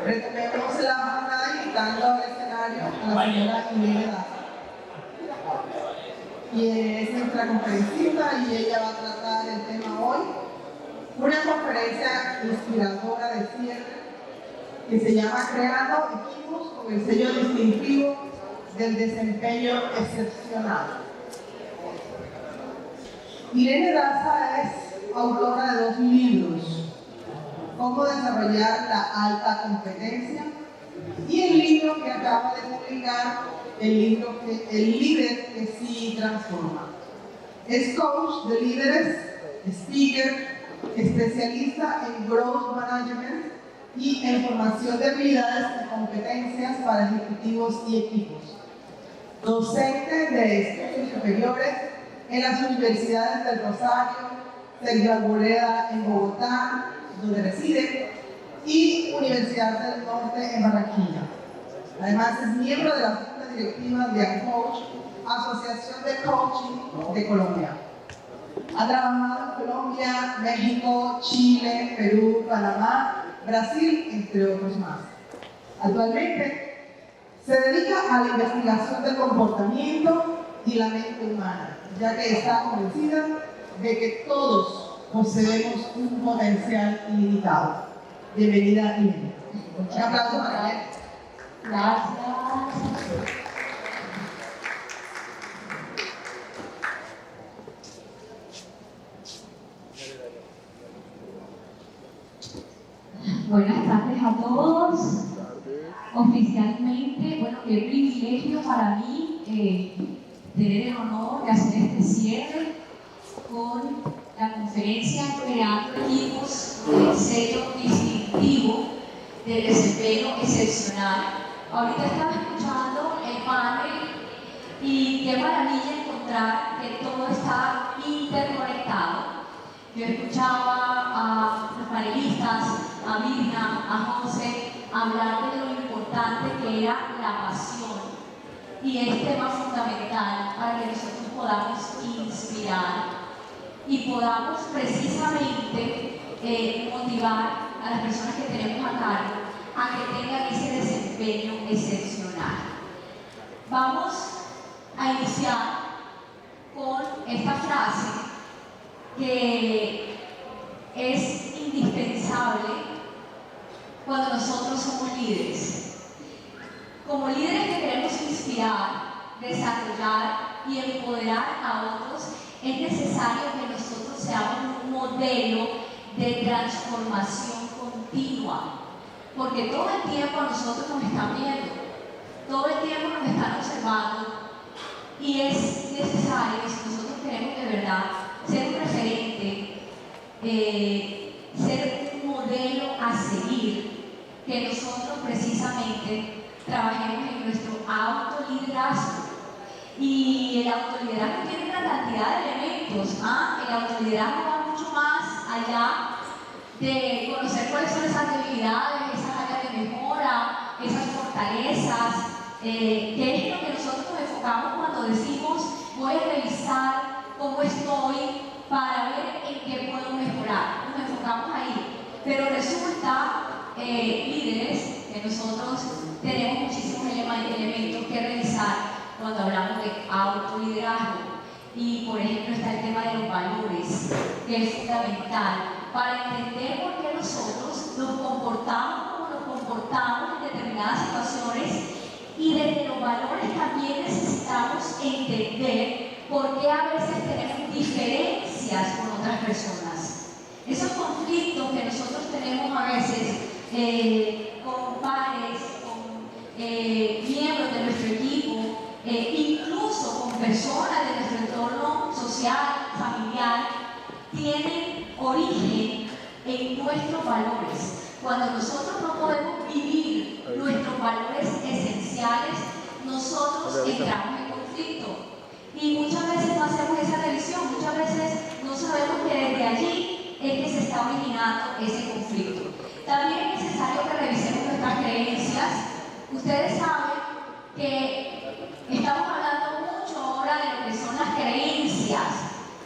Retomemos la jornada invitando al escenario a la señora Irene Daza, quien es nuestra conferencista y ella va a tratar el tema hoy, una conferencia inspiradora de cierre que se llama Creando equipos con el sello distintivo del desempeño excepcional. Irene Daza es autora de 2 libros: Cómo desarrollar la alta competencia, y el libro que acaba de publicar, El líder que sí transforma. Es coach de líderes, speaker, especialista en growth management y en formación de habilidades y competencias para ejecutivos y equipos. Docente de estudios superiores en las universidades del Rosario, Sergio Arboleda en Bogotá, donde reside, y Universidad del Norte en Barranquilla. Además es miembro de la Junta Directiva de ANCOACH, Asociación de Coaching de Colombia. Ha trabajado en Colombia, México, Chile, Perú, Panamá, Brasil, entre otros más. Actualmente se dedica a la investigación del comportamiento y la mente humana, ya que está convencida de que todos poseemos un potencial ilimitado. Bienvenida, Irene. Un aplauso para ella. Gracias. Buenas tardes a todos. Oficialmente, bueno, qué privilegio para mí tener el honor de hacer este cierre con la conferencia Creando equipos del sello distintivo del desempeño excepcional. Ahorita estaba escuchando el panel y qué maravilla encontrar que todo está interconectado. Yo escuchaba a los panelistas, a Mirna, a José, hablar de lo importante que era la pasión, y es tema fundamental para que nosotros podamos inspirar y podamos precisamente motivar a las personas que tenemos a cargo a que tengan ese desempeño excepcional. Vamos a iniciar con esta frase que es indispensable cuando nosotros somos líderes. Como líderes que queremos inspirar, desarrollar y empoderar a otros, es necesario que nosotros seamos un modelo de transformación continua, porque todo el tiempo a nosotros nos están viendo, todo el tiempo nos están observando, y es necesario, si nosotros queremos de verdad ser un referente, ser un modelo a seguir, que nosotros precisamente trabajemos en nuestro autoliderazgo. Y el autoliderazgo tiene una cantidad de elementos. El autoliderazgo va mucho más allá de conocer cuáles son esas debilidades, esas áreas de mejora, esas fortalezas, que es lo que nosotros nos enfocamos cuando decimos voy a revisar cómo estoy para ver en qué puedo mejorar. Nos enfocamos ahí. Pero resulta, líderes, que nosotros tenemos muchísimos elementos que revisar cuando hablamos de autoliderazgo. Y por ejemplo está el tema de los valores, que es fundamental para entender por qué nosotros nos comportamos como nos comportamos en determinadas situaciones, y desde los valores también necesitamos entender por qué a veces tenemos diferencias con otras personas. Esos conflictos que nosotros tenemos a veces con pares, con miembros de nuestro equipo, incluso con personas de nuestro entorno social, familiar, tienen origen en nuestros valores. Cuando nosotros no podemos vivir nuestros valores esenciales, nosotros entramos en conflicto. Y muchas veces no hacemos esa revisión, muchas veces no sabemos que desde allí es que se está originando ese conflicto. También es necesario que revisemos nuestras creencias. Ustedes saben que estamos hablando mucho ahora de lo que son las creencias.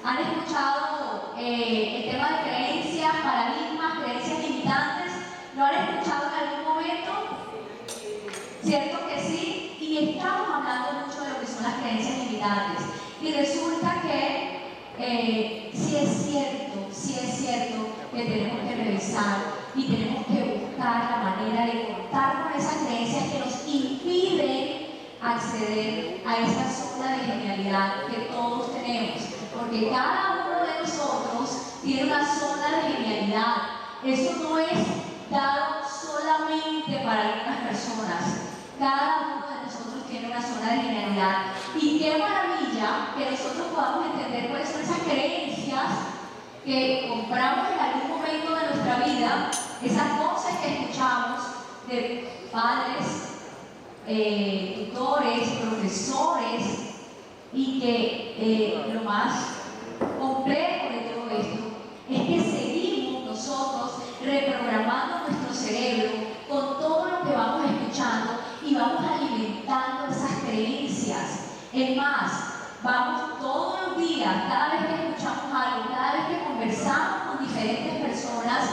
¿Han escuchado el tema de creencias, paradigmas, creencias limitantes? ¿Lo han escuchado en algún momento? sí es cierto que tenemos que revisar y tenemos que buscar la manera de cortar con esas creencias que nos impiden acceder a esa zona de genialidad que todos tenemos, porque cada uno de nosotros tiene una zona de genialidad. Eso no es dado solamente para algunas personas. Cada uno de nosotros tiene una zona de genialidad. Y qué maravilla que nosotros podamos entender cuáles son esas creencias que compramos en algún momento de nuestra vida, esas voces que escuchamos de padres, tutores, profesores, y que lo más complejo de todo esto es que seguimos nosotros reprogramando nuestro cerebro con todo lo que vamos escuchando y vamos alimentando esas creencias. Es más, vamos todos los días, cada vez que escuchamos algo, cada vez que conversamos con diferentes personas,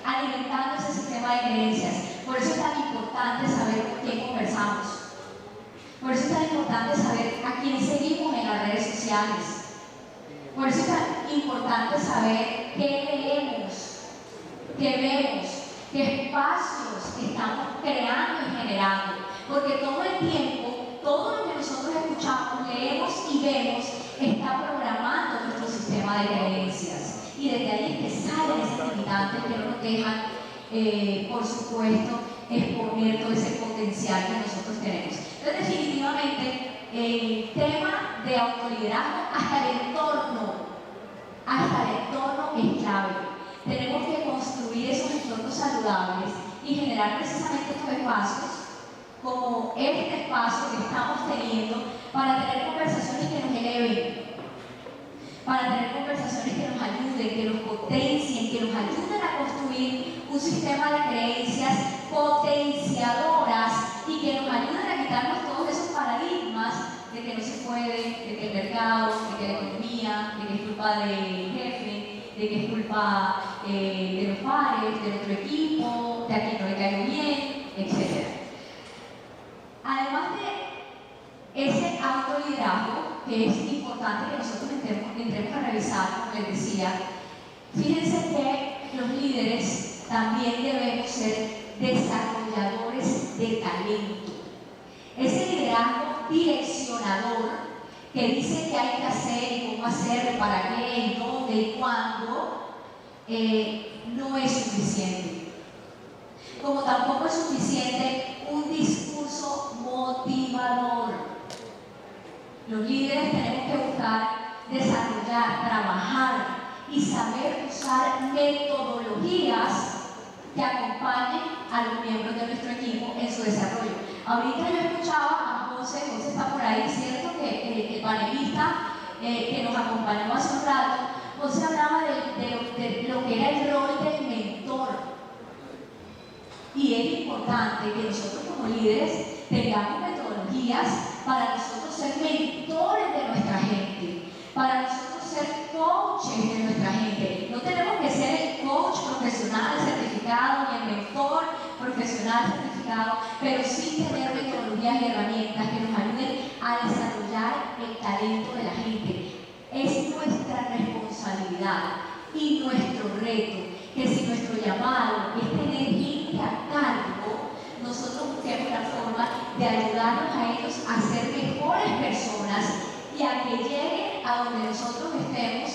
alimentando ese sistema de creencias. Por eso es tan importante saber con quién conversamos. Por eso es tan importante saber a quién seguimos en las redes sociales. Por eso es tan importante saber qué leemos, qué vemos, qué espacios estamos creando y generando. Porque todo el tiempo, todo lo que nosotros escuchamos, leemos y vemos está programando nuestro sistema de creencias. Y desde ahí es que salen esas limitantes que no nos dejan, por supuesto, exponer todo ese potencial que nosotros tenemos. Entonces, definitivamente, el tema de autoliderazgo hasta el entorno es clave. Tenemos que construir esos entornos saludables y generar precisamente estos espacios, como este espacio que estamos teniendo, para tener conversaciones que nos eleven, para tener conversaciones que nos ayuden, que nos potencien, que nos ayuden a construir un sistema de creencias potenciadoras y que nos ayuden a quitarnos todos esos paradigmas de que no se puede, de que el mercado, de que la economía, de que es culpa del jefe, de que es culpa de los pares, de nuestro equipo, de a quien no le caigo bien, etc. Además de ese autoliderazgo, que es importante que nosotros entremos a revisar, como les decía, fíjense que los líderes también debemos ser desarrolladores de talento. Ese liderazgo direccionador que dice qué hay que hacer y cómo hacerlo, para qué, y dónde y cuándo, no es suficiente. Como tampoco es suficiente un discurso motivador. Los líderes tenemos que buscar, desarrollar, trabajar y saber usar metodologías que acompañen a los miembros de nuestro equipo en su desarrollo. Ahorita yo escuchaba a José está por ahí, cierto que el panelista que nos acompañó hace un rato, José hablaba de lo que era el rol del mentor. Y es importante que nosotros como líderes tengamos metodologías para nosotros ser mentores de nuestra gente, para nosotros ser coaches de nuestra gente. No tenemos que ser el coach profesional certificado ni el mentor profesional certificado, pero sí tener metodologías y herramientas que nos ayuden a desarrollar el talento de la gente. Es nuestra responsabilidad y nuestro reto que si nuestro llamado es tener gente a cargo, nosotros busquemos la forma de ayudarnos a ellos a ser mejores personas y a que lleguen a donde nosotros estemos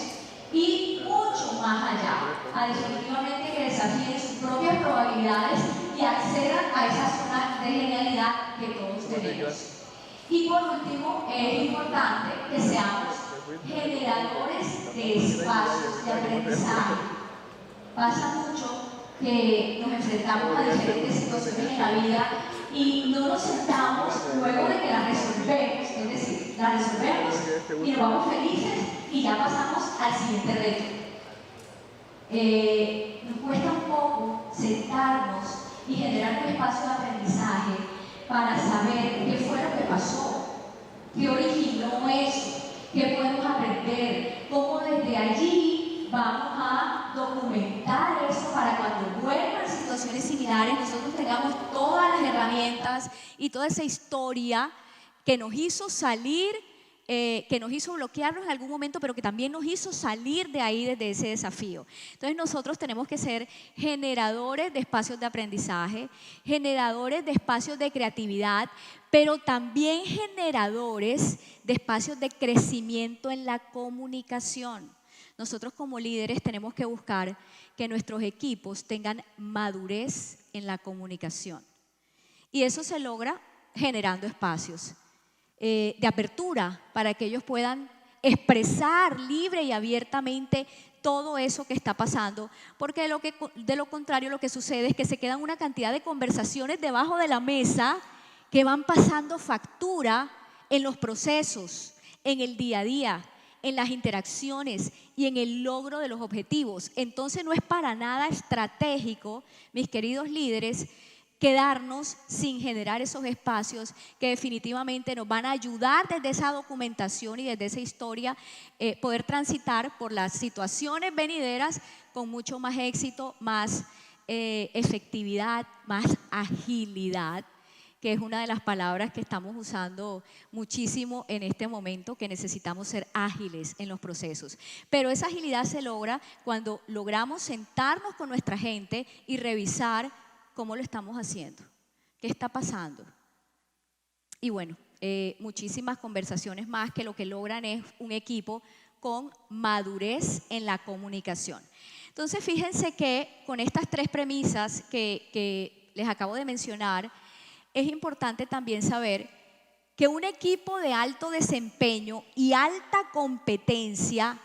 y mucho más allá, a definitivamente que desafíen sus propias probabilidades y accedan a esa zona de genialidad que todos tenemos. Y por último, es importante que seamos generadores de espacios de aprendizaje. Pasa mucho que nos enfrentamos a diferentes situaciones en la vida y no nos sentamos luego de que las resolvemos, es decir, las resolvemos y nos vamos felices y ya pasamos al siguiente reto. Nos cuesta un poco sentarnos y generar un espacio de aprendizaje para saber qué fue lo que pasó, qué originó eso, qué podemos aprender, cómo desde allí vamos a documentar eso para cuando vuelvan situaciones similares nosotros tengamos todas las herramientas y toda esa historia que nos hizo salir que nos hizo bloquearnos en algún momento, pero que también nos hizo salir de ahí desde ese desafío. Entonces nosotros tenemos que ser generadores de espacios de aprendizaje, generadores de espacios de creatividad, pero también generadores de espacios de crecimiento en la comunicación. Nosotros como líderes tenemos que buscar que nuestros equipos tengan madurez en la comunicación. Y eso se logra generando espacios de apertura para que ellos puedan expresar libre y abiertamente todo eso que está pasando, porque de lo contrario lo que sucede es que se quedan una cantidad de conversaciones debajo de la mesa que van pasando factura en los procesos, en el día a día, en las interacciones y en el logro de los objetivos. Entonces no es para nada estratégico, mis queridos líderes, quedarnos sin generar esos espacios que definitivamente nos van a ayudar desde esa documentación y desde esa historia poder transitar por las situaciones venideras con mucho más éxito, más efectividad, más agilidad, que es una de las palabras que estamos usando muchísimo en este momento, que necesitamos ser ágiles en los procesos. Pero esa agilidad se logra cuando logramos sentarnos con nuestra gente y revisar cómo lo estamos haciendo, qué está pasando. Y bueno, muchísimas conversaciones más que lo que logran es un equipo con madurez en la comunicación. Entonces, fíjense que con estas tres premisas que les acabo de mencionar, es importante también saber que un equipo de alto desempeño y alta competencia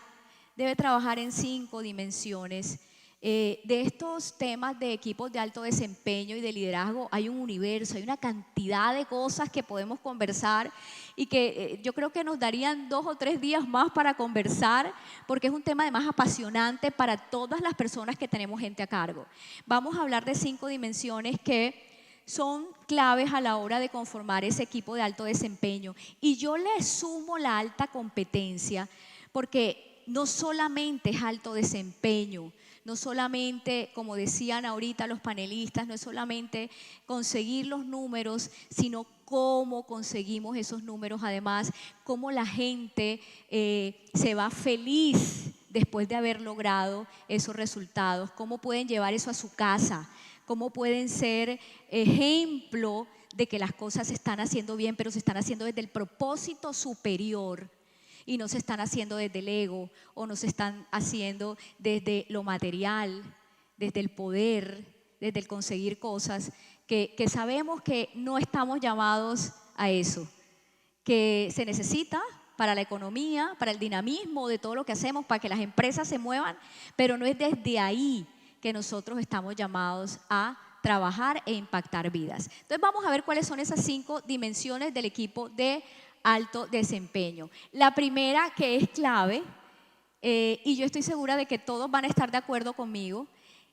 debe trabajar en 5 dimensiones. De estos temas de equipos de alto desempeño y de liderazgo hay un universo, hay una cantidad de cosas que podemos conversar y que yo creo que nos darían 2 o 3 días más para conversar, porque es un tema además apasionante para todas las personas que tenemos gente a cargo. Vamos a hablar de 5 dimensiones que son claves a la hora de conformar ese equipo de alto desempeño. Y yo le sumo la alta competencia, porque no solamente es alto desempeño, no solamente, como decían ahorita los panelistas, no es solamente conseguir los números, sino cómo conseguimos esos números, además, cómo la gente se va feliz después de haber logrado esos resultados, cómo pueden llevar eso a su casa, cómo pueden ser ejemplo de que las cosas se están haciendo bien, pero se están haciendo desde el propósito superior y no se están haciendo desde el ego o no se están haciendo desde lo material, desde el poder, desde el conseguir cosas, que sabemos que no estamos llamados a eso, que se necesita para la economía, para el dinamismo de todo lo que hacemos, para que las empresas se muevan, pero no es desde ahí que nosotros estamos llamados a trabajar e impactar vidas. Entonces vamos a ver cuáles son esas 5 dimensiones del equipo de alto desempeño. La primera, que es clave, y yo estoy segura de que todos van a estar de acuerdo conmigo,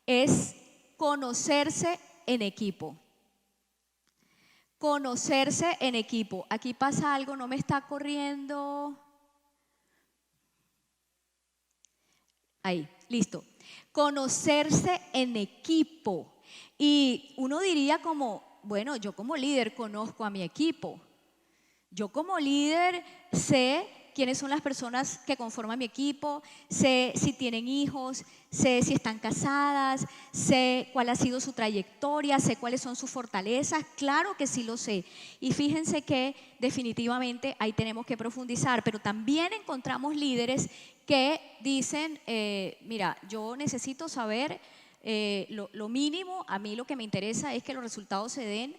es conocerse en equipo. Conocerse en equipo. Aquí pasa algo, no me está corriendo. Ahí, listo. Conocerse en equipo. Y uno diría como, bueno, yo como líder conozco a mi equipo. Yo como líder sé quiénes son las personas que conforman mi equipo, sé si tienen hijos, sé si están casadas, sé cuál ha sido su trayectoria, sé cuáles son sus fortalezas, claro que sí lo sé. Y fíjense que definitivamente ahí tenemos que profundizar, pero también encontramos líderes que dicen, mira, yo necesito saber lo mínimo, a mí lo que me interesa es que los resultados se den,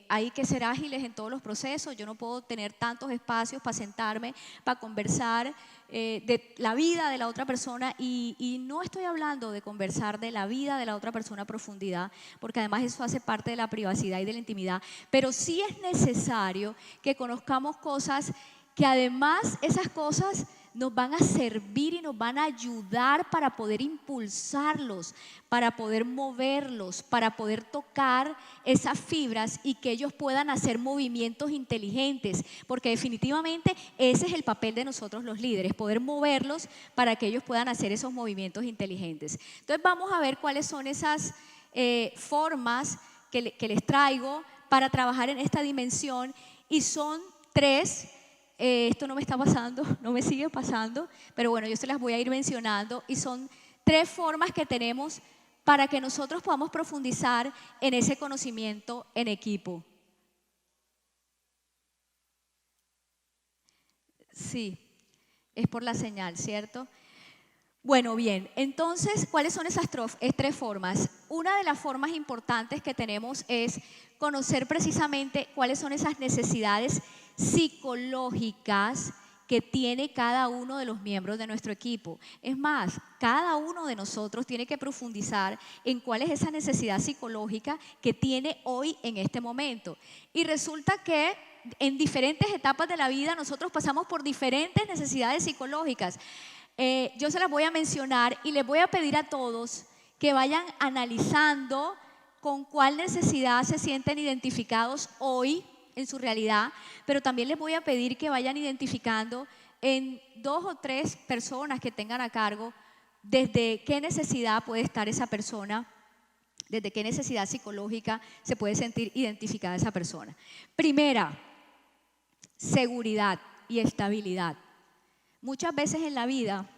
hay que ser ágiles en todos los procesos, yo no puedo tener tantos espacios para sentarme, para conversar de la vida de la otra persona y no estoy hablando de conversar de la vida de la otra persona a profundidad, porque además eso hace parte de la privacidad y de la intimidad, pero sí es necesario que conozcamos cosas que además esas cosas nos van a servir y nos van a ayudar para poder impulsarlos, para poder moverlos, para poder tocar esas fibras y que ellos puedan hacer movimientos inteligentes, porque definitivamente ese es el papel de nosotros los líderes, poder moverlos para que ellos puedan hacer esos movimientos inteligentes. Entonces vamos a ver cuáles son esas formas que les traigo para trabajar en esta dimensión y son 3 esto no me está pasando, no me sigue pasando, pero bueno, yo se las voy a ir mencionando y son 3 formas que tenemos para que nosotros podamos profundizar en ese conocimiento en equipo. Sí, es por la señal, ¿cierto? Bueno, bien, entonces, ¿cuáles son esas 3 formas? Una de las formas importantes que tenemos es conocer precisamente cuáles son esas necesidades psicológicas que tiene cada uno de los miembros de nuestro equipo. Es más, cada uno de nosotros tiene que profundizar en cuál es esa necesidad psicológica que tiene hoy en este momento. Y resulta que en diferentes etapas de la vida nosotros pasamos por diferentes necesidades psicológicas. Yo se las voy a mencionar y les voy a pedir a todos que vayan analizando con cuál necesidad se sienten identificados hoy en su realidad, pero también les voy a pedir que vayan identificando en 2 o 3 personas que tengan a cargo desde qué necesidad puede estar esa persona, desde qué necesidad psicológica se puede sentir identificada esa persona. Primera, seguridad y estabilidad. Muchas veces en la vida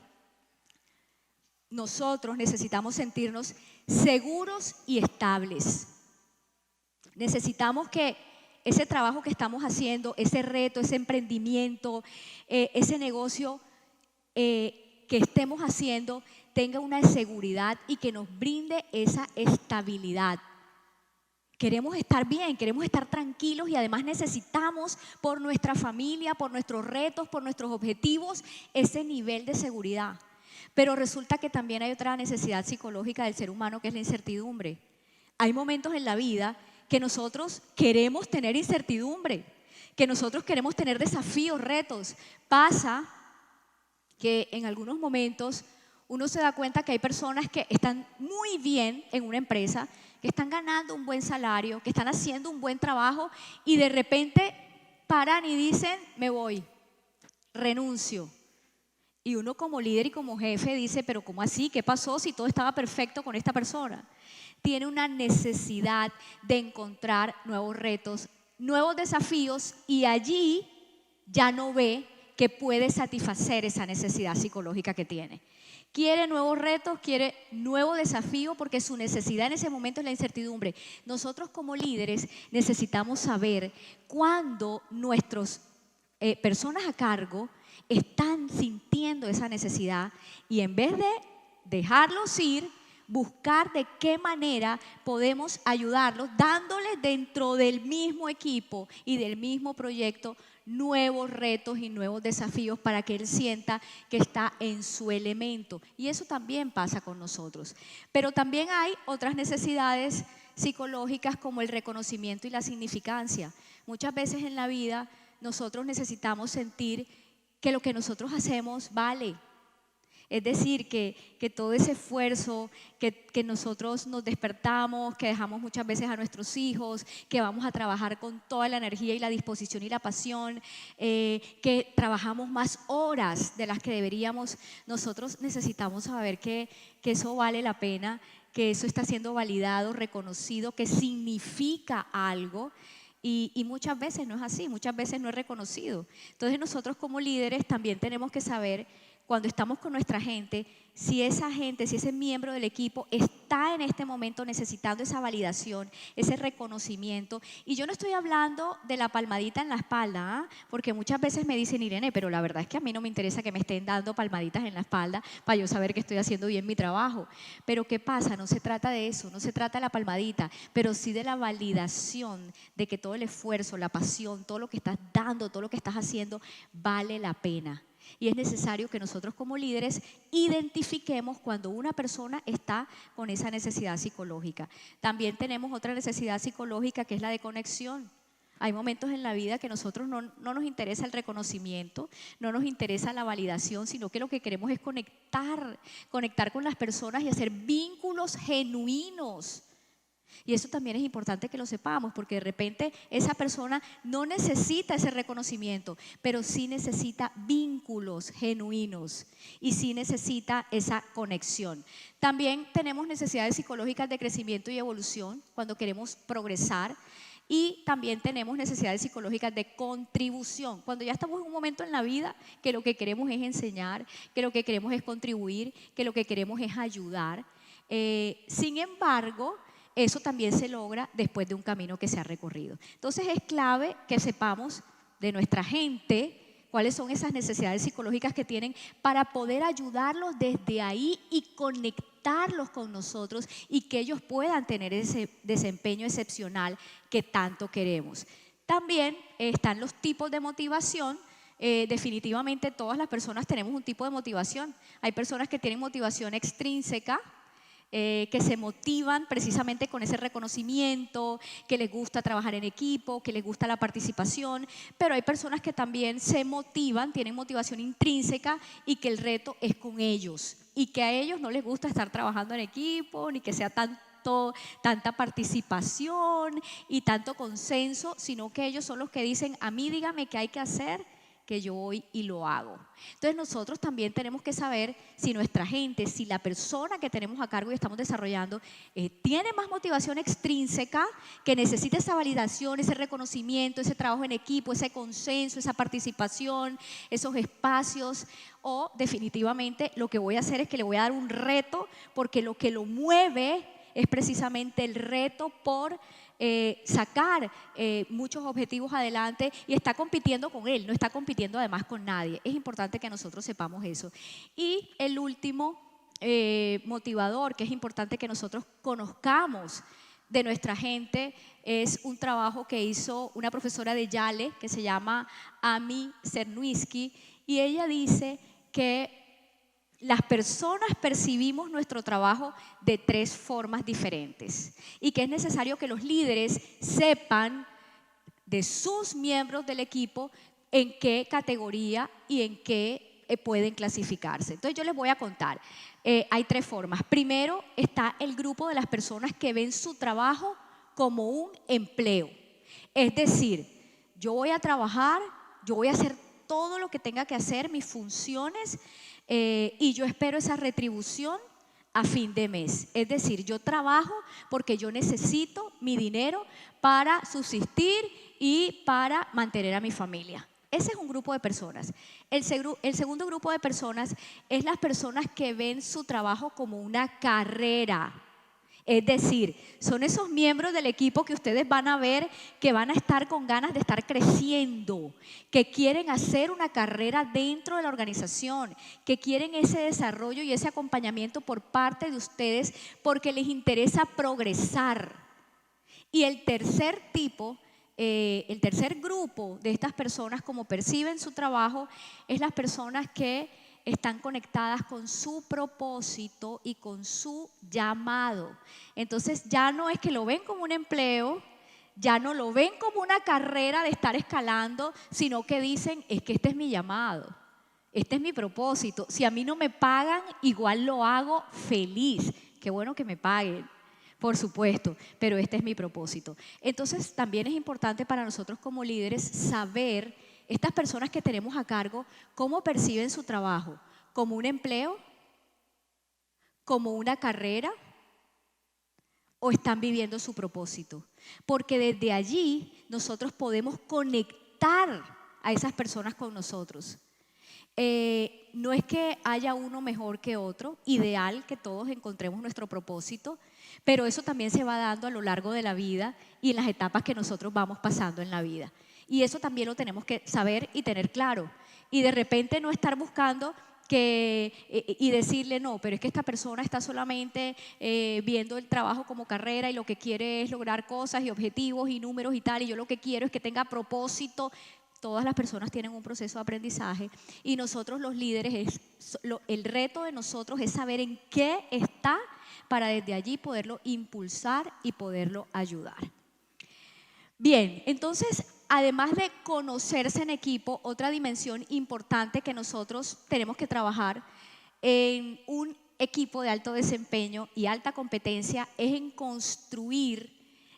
nosotros necesitamos sentirnos seguros y estables. Necesitamos que ese trabajo que estamos haciendo, ese reto, ese emprendimiento, ese negocio que estemos haciendo tenga una seguridad y que nos brinde esa estabilidad. Queremos estar bien, queremos estar tranquilos y además necesitamos por nuestra familia, por nuestros retos, por nuestros objetivos, ese nivel de seguridad. Pero resulta que también hay otra necesidad psicológica del ser humano que es la incertidumbre. Hay momentos en la vida que nosotros queremos tener incertidumbre, que nosotros queremos tener desafíos, retos. Pasa que en algunos momentos uno se da cuenta que hay personas que están muy bien en una empresa, que están ganando un buen salario, que están haciendo un buen trabajo y de repente paran y dicen, me voy, renuncio. Y uno como líder y como jefe dice, pero ¿cómo así? ¿Qué pasó si todo estaba perfecto con esta persona? Tiene una necesidad de encontrar nuevos retos, nuevos desafíos y allí ya no ve que puede satisfacer esa necesidad psicológica que tiene. Quiere nuevos retos, quiere nuevo desafío porque su necesidad en ese momento es la incertidumbre. Nosotros como líderes necesitamos saber cuándo nuestras personas a cargo están sintiendo esa necesidad y en vez de dejarlos ir, buscar de qué manera podemos ayudarlos, dándoles dentro del mismo equipo y del mismo proyecto nuevos retos y nuevos desafíos para que él sienta que está en su elemento. Y eso también pasa con nosotros. Pero también hay otras necesidades psicológicas como el reconocimiento y la significancia. Muchas veces en la vida nosotros necesitamos sentir que lo que nosotros hacemos vale. Es decir, que todo ese esfuerzo, que nosotros nos despertamos, que dejamos muchas veces a nuestros hijos, que vamos a trabajar con toda la energía y la disposición y la pasión, que trabajamos más horas de las que deberíamos, nosotros necesitamos saber que eso vale la pena, que eso está siendo validado, reconocido, que significa algo. Y muchas veces no es así, muchas veces no es reconocido. Entonces nosotros como líderes también tenemos que saber cuando estamos con nuestra gente, si esa gente, si ese miembro del equipo está en este momento necesitando esa validación, ese reconocimiento. Y yo no estoy hablando de la palmadita en la espalda, porque muchas veces me dicen, Irene, pero la verdad es que a mí no me interesa que me estén dando palmaditas en la espalda para yo saber que estoy haciendo bien mi trabajo. Pero ¿qué pasa? No se trata de eso, no se trata de la palmadita, pero sí de la validación de que todo el esfuerzo, la pasión, todo lo que estás dando, todo lo que estás haciendo vale la pena. Y es necesario que nosotros como líderes identifiquemos cuando una persona está con esa necesidad psicológica. También tenemos otra necesidad psicológica que es la de conexión. Hay momentos en la vida que nosotros no nos interesa el reconocimiento, no nos interesa la validación, sino que lo que queremos es conectar con las personas y hacer vínculos genuinos. Y eso también es importante que lo sepamos, porque de repente esa persona no necesita ese reconocimiento, pero sí necesita vínculos genuinos y sí necesita esa conexión. También tenemos necesidades psicológicas de crecimiento y evolución cuando queremos progresar. Y también tenemos necesidades psicológicas de contribución. Cuando ya estamos en un momento en la vida que lo que queremos es enseñar, que lo que queremos es contribuir, que lo que queremos es ayudar. Sin embargo, eso también se logra después de un camino que se ha recorrido. Entonces es clave que sepamos de nuestra gente cuáles son esas necesidades psicológicas que tienen para poder ayudarlos desde ahí y conectarlos con nosotros y que ellos puedan tener ese desempeño excepcional que tanto queremos. También están los tipos de motivación. Definitivamente todas las personas tenemos un tipo de motivación. Hay personas que tienen motivación extrínseca, que se motivan precisamente con ese reconocimiento, que les gusta trabajar en equipo, que les gusta la participación, pero hay personas que también se motivan, tienen motivación intrínseca y que el reto es con ellos y que a ellos no les gusta estar trabajando en equipo ni que sea tanta participación y tanto consenso, sino que ellos son los que dicen: a mí dígame qué hay que hacer, que yo voy y lo hago. Entonces nosotros también tenemos que saber si nuestra gente, si la persona que tenemos a cargo y estamos desarrollando tiene más motivación extrínseca, que necesita esa validación, ese reconocimiento, ese trabajo en equipo, ese consenso, esa participación, esos espacios, o definitivamente lo que voy a hacer es que le voy a dar un reto, porque lo que lo mueve es precisamente el reto por sacar muchos objetivos adelante, y está compitiendo con él, no está compitiendo además con nadie. Es importante que nosotros sepamos eso. Y el último motivador que es importante que nosotros conozcamos de nuestra gente es un trabajo que hizo una profesora de Yale que se llama Amy Czerniewski, y ella dice que las personas percibimos nuestro trabajo de 3 formas diferentes y que es necesario que los líderes sepan de sus miembros del equipo en qué categoría y en qué pueden clasificarse. Entonces yo les voy a contar. Hay 3 formas. Primero está el grupo de las personas que ven su trabajo como un empleo. Es decir, yo voy a trabajar, yo voy a hacer todo lo que tenga que hacer, mis funciones, y yo espero esa retribución a fin de mes. Es decir, yo trabajo porque yo necesito mi dinero para subsistir y para mantener a mi familia. Ese es un grupo de personas. El segundo grupo de personas es las personas que ven su trabajo como una carrera. Es decir, son esos miembros del equipo que ustedes van a ver que van a estar con ganas de estar creciendo, que quieren hacer una carrera dentro de la organización, que quieren ese desarrollo y ese acompañamiento por parte de ustedes porque les interesa progresar. Y el tercer grupo de estas personas, como perciben su trabajo, es las personas que están conectadas con su propósito y con su llamado. Entonces ya no es que lo ven como un empleo, ya no lo ven como una carrera de estar escalando, sino que dicen: es que este es mi llamado, este es mi propósito. Si a mí no me pagan, igual lo hago feliz. Qué bueno que me paguen, por supuesto, pero este es mi propósito. Entonces también es importante para nosotros como líderes saber estas personas que tenemos a cargo cómo perciben su trabajo: como un empleo, como una carrera, o están viviendo su propósito. Porque desde allí nosotros podemos conectar a esas personas con nosotros. No es que haya uno mejor que otro, ideal que todos encontremos nuestro propósito, pero eso también se va dando a lo largo de la vida y en las etapas que nosotros vamos pasando en la vida. Y eso también lo tenemos que saber y tener claro. Y de repente no estar buscando y decirle: no, pero es que esta persona está solamente viendo el trabajo como carrera y lo que quiere es lograr cosas y objetivos y números y tal, y yo lo que quiero es que tenga propósito. Todas las personas tienen un proceso de aprendizaje y nosotros los líderes, el reto de nosotros es saber en qué está para desde allí poderlo impulsar y poderlo ayudar. Bien, entonces, además de conocerse en equipo, otra dimensión importante que nosotros tenemos que trabajar en un equipo de alto desempeño y alta competencia es en construir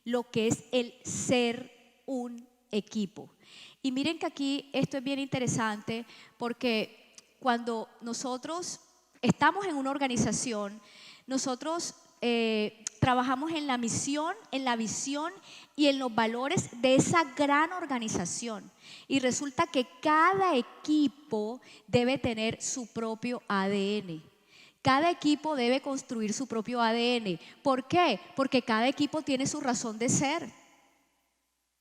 lo que es el ser un equipo. Y miren que aquí esto es bien interesante porque cuando nosotros estamos en una organización, nosotros trabajamos en la misión, en la visión y en los valores de esa gran organización. Y resulta que cada equipo debe tener su propio ADN. Cada equipo debe construir su propio ADN. ¿Por qué? Porque cada equipo tiene su razón de ser.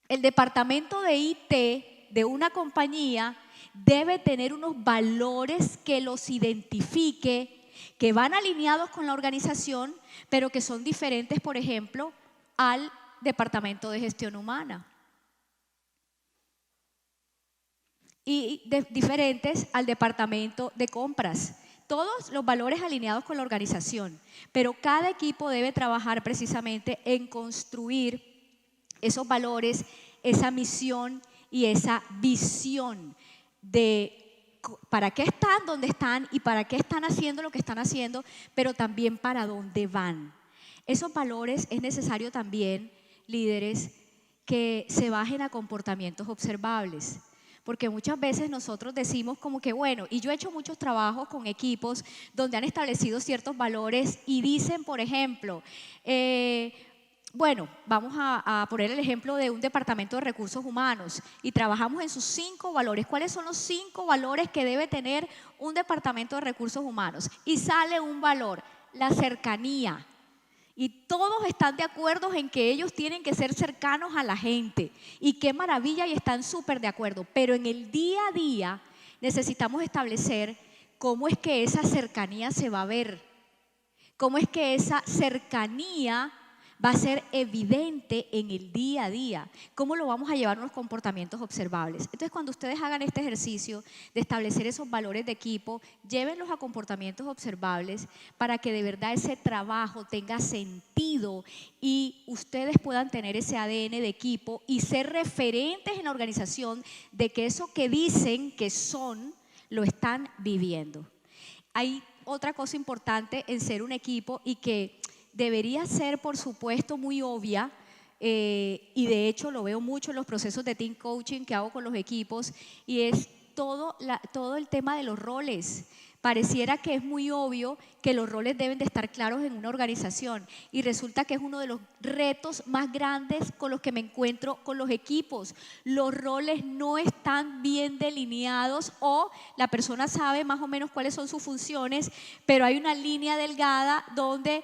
El departamento de IT de una compañía debe tener unos valores que los identifique, que van alineados con la organización, pero que son diferentes, por ejemplo, al departamento de gestión humana. Y diferentes al departamento de compras. Todos los valores alineados con la organización, pero cada equipo debe trabajar precisamente en construir esos valores, esa misión y esa visión de para qué están donde están y para qué están haciendo lo que están haciendo, pero también para dónde van. Esos valores es necesario también, líderes, que se bajen a comportamientos observables. Porque muchas veces nosotros decimos como que bueno, y yo he hecho muchos trabajos con equipos donde han establecido ciertos valores y dicen, por ejemplo, bueno, vamos a poner el ejemplo de un departamento de recursos humanos y trabajamos en sus 5 valores. ¿Cuáles son los 5 valores que debe tener un departamento de recursos humanos? Y sale un valor, la cercanía. Y todos están de acuerdo en que ellos tienen que ser cercanos a la gente. Y qué maravilla, y están súper de acuerdo. Pero en el día a día necesitamos establecer cómo es que esa cercanía se va a ver. Cómo es que esa cercanía va a ser evidente en el día a día. ¿Cómo lo vamos a llevar a unos comportamientos observables? Entonces, cuando ustedes hagan este ejercicio de establecer esos valores de equipo, llévenlos a comportamientos observables para que de verdad ese trabajo tenga sentido y ustedes puedan tener ese ADN de equipo y ser referentes en la organización de que eso que dicen que son, lo están viviendo. Hay otra cosa importante en ser un equipo y que debería ser, por supuesto, muy obvia, y de hecho lo veo mucho en los procesos de team coaching que hago con los equipos, y es todo el tema de los roles. Pareciera que es muy obvio que los roles deben de estar claros en una organización y resulta que es uno de los retos más grandes con los que me encuentro con los equipos. Los roles no están bien delineados o la persona sabe más o menos cuáles son sus funciones, pero hay una línea delgada donde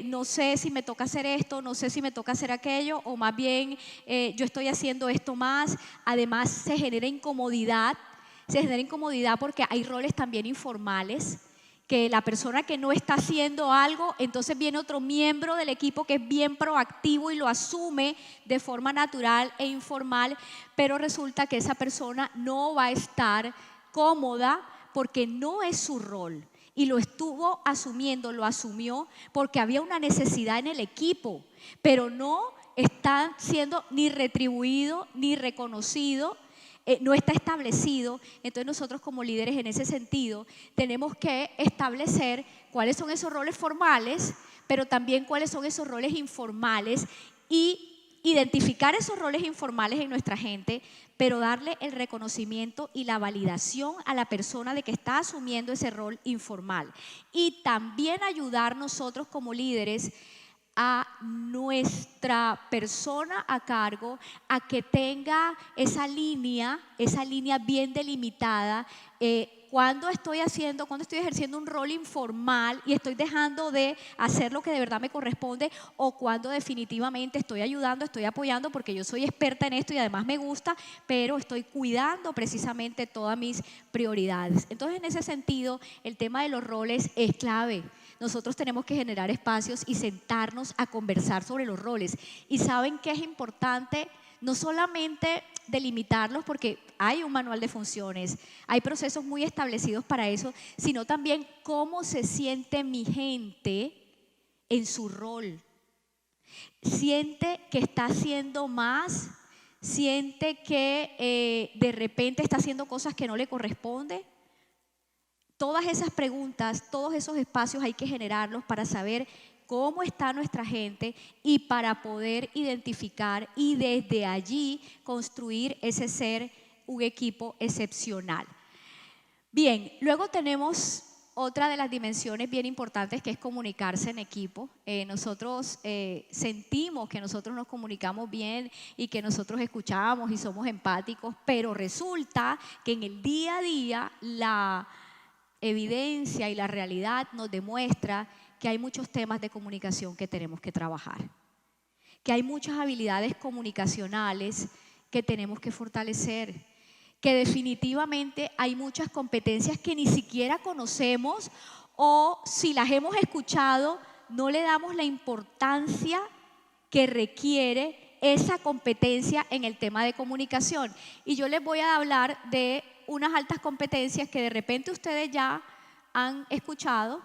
no sé si me toca hacer esto, no sé si me toca hacer aquello o más bien yo estoy haciendo esto más. Además se genera incomodidad. Se genera incomodidad porque hay roles también informales, que la persona que no está haciendo algo, entonces viene otro miembro del equipo que es bien proactivo y lo asume de forma natural e informal, pero resulta que esa persona no va a estar cómoda porque no es su rol. Y lo estuvo asumiendo, lo asumió porque había una necesidad en el equipo, pero no está siendo ni retribuido ni reconocido. No está establecido. Entonces nosotros como líderes en ese sentido tenemos que establecer cuáles son esos roles formales, pero también cuáles son esos roles informales y identificar esos roles informales en nuestra gente, pero darle el reconocimiento y la validación a la persona de que está asumiendo ese rol informal y también ayudar nosotros como líderes a nuestra persona a cargo a que tenga esa línea bien delimitada. Cuando estoy ejerciendo un rol informal y estoy dejando de hacer lo que de verdad me corresponde, o cuando definitivamente estoy ayudando, estoy apoyando porque yo soy experta en esto y además me gusta, pero estoy cuidando precisamente todas mis prioridades. Entonces, en ese sentido, el tema de los roles es clave. Nosotros tenemos que generar espacios y sentarnos a conversar sobre los roles. Y saben que es importante no solamente delimitarlos porque hay un manual de funciones, hay procesos muy establecidos para eso, sino también cómo se siente mi gente en su rol. Siente que está haciendo más, siente que de repente está haciendo cosas que no le corresponden. Todas esas preguntas, todos esos espacios hay que generarlos para saber cómo está nuestra gente y para poder identificar y desde allí construir ese ser un equipo excepcional. Bien, luego tenemos otra de las dimensiones bien importantes, que es comunicarse en equipo. Nosotros sentimos que nosotros nos comunicamos bien y que nosotros escuchamos y somos empáticos, pero resulta que en el día a día la evidencia y la realidad nos demuestra que hay muchos temas de comunicación que tenemos que trabajar, que hay muchas habilidades comunicacionales que tenemos que fortalecer, que definitivamente hay muchas competencias que ni siquiera conocemos, o si las hemos escuchado no le damos la importancia que requiere esa competencia en el tema de comunicación. Y yo les voy a hablar de unas altas competencias que de repente ustedes ya han escuchado,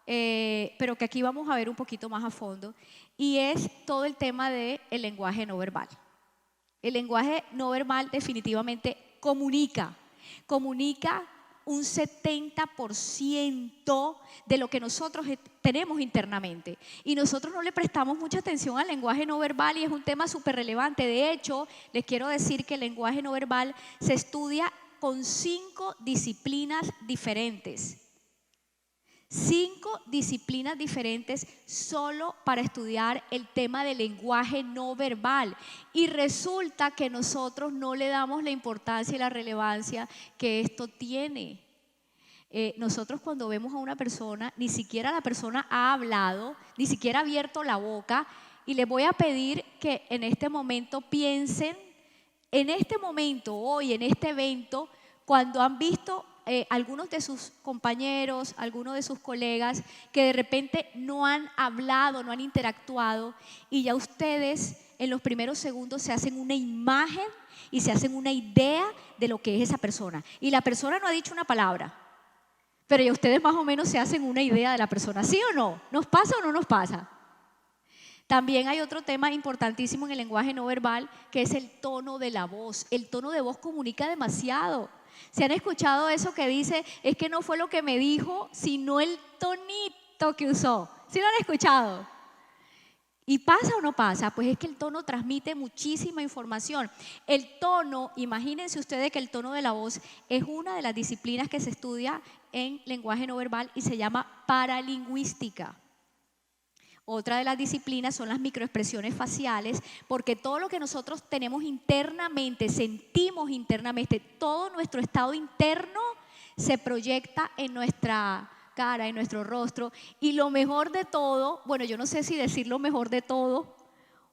pero que aquí vamos a ver un poquito más a fondo, y es todo el tema del lenguaje no verbal. El lenguaje no verbal definitivamente comunica un 70% de lo que nosotros tenemos internamente, y nosotros no le prestamos mucha atención al lenguaje no verbal, y es un tema súper relevante. De hecho, les quiero decir que el lenguaje no verbal se estudia con 5 disciplinas diferentes. 5 disciplinas diferentes solo para estudiar el tema del lenguaje no verbal, y resulta que nosotros no le damos la importancia y la relevancia que esto tiene. Nosotros cuando vemos a una persona, ni siquiera la persona ha hablado, ni siquiera ha abierto la boca, y les voy a pedir que en este momento piensen, en este momento, hoy, en este evento, cuando han visto algunos de sus compañeros, algunos de sus colegas que de repente no han hablado, no han interactuado, y ya ustedes en los primeros segundos se hacen una imagen y se hacen una idea de lo que es esa persona, y la persona no ha dicho una palabra, pero ya ustedes más o menos se hacen una idea de la persona. ¿Sí o no? ¿Nos pasa o no nos pasa? También hay otro tema importantísimo en el lenguaje no verbal, que es el tono de la voz. El tono de voz comunica demasiado. ¿Se han escuchado eso que dice, es que no fue lo que me dijo, sino el tonito que usó? ¿Sí lo han escuchado? ¿Y pasa o no pasa? Pues es que el tono transmite muchísima información. El tono, imagínense ustedes que el tono de la voz es una de las disciplinas que se estudia en lenguaje no verbal y se llama paralingüística. Otra de las disciplinas son las microexpresiones faciales, porque todo lo que nosotros tenemos internamente, sentimos internamente, todo nuestro estado interno se proyecta en nuestra cara, en nuestro rostro. Y lo mejor de todo, bueno, yo no sé si decir lo mejor de todo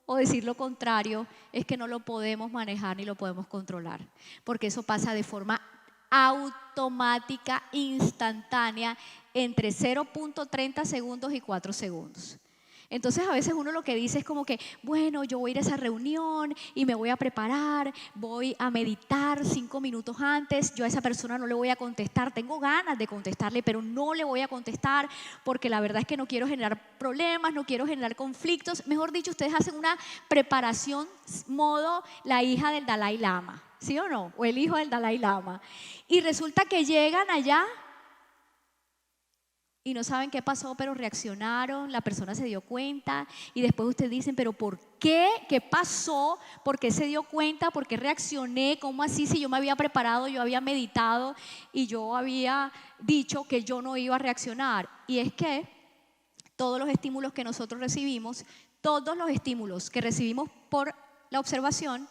o decir lo contrario, es que no lo podemos manejar ni lo podemos controlar, porque eso pasa de forma automática, instantánea, entre 0.30 segundos y 4 segundos. Entonces a veces uno lo que dice es como que, bueno, yo voy a ir a esa reunión y me voy a preparar, voy a meditar 5 minutos antes, yo a esa persona no le voy a contestar, tengo ganas de contestarle, pero no le voy a contestar porque la verdad es que no quiero generar problemas, no quiero generar conflictos. Mejor dicho, ustedes hacen una preparación modo la hija del Dalai Lama, ¿sí o no? O el hijo del Dalai Lama. Y resulta que llegan allá y no saben qué pasó, pero reaccionaron, la persona se dio cuenta, y después ustedes dicen, pero ¿por qué? ¿Qué pasó? ¿Por qué se dio cuenta? ¿Por qué reaccioné? ¿Cómo así? Si yo me había preparado, yo había meditado y yo había dicho que yo no iba a reaccionar. Y es que todos los estímulos que nosotros recibimos, todos los estímulos que recibimos por la observación,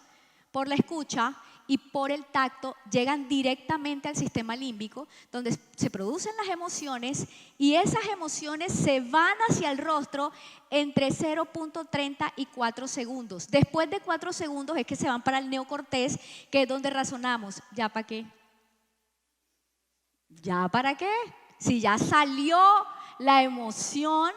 por la escucha y por el tacto, llegan directamente al sistema límbico, donde se producen las emociones, y esas emociones se van hacia el rostro entre 0.30 y 4 segundos. Después de 4 segundos es que se van para el neocortés, que es donde razonamos. ¿Ya para qué? ¿Ya para qué? Si ya salió la emoción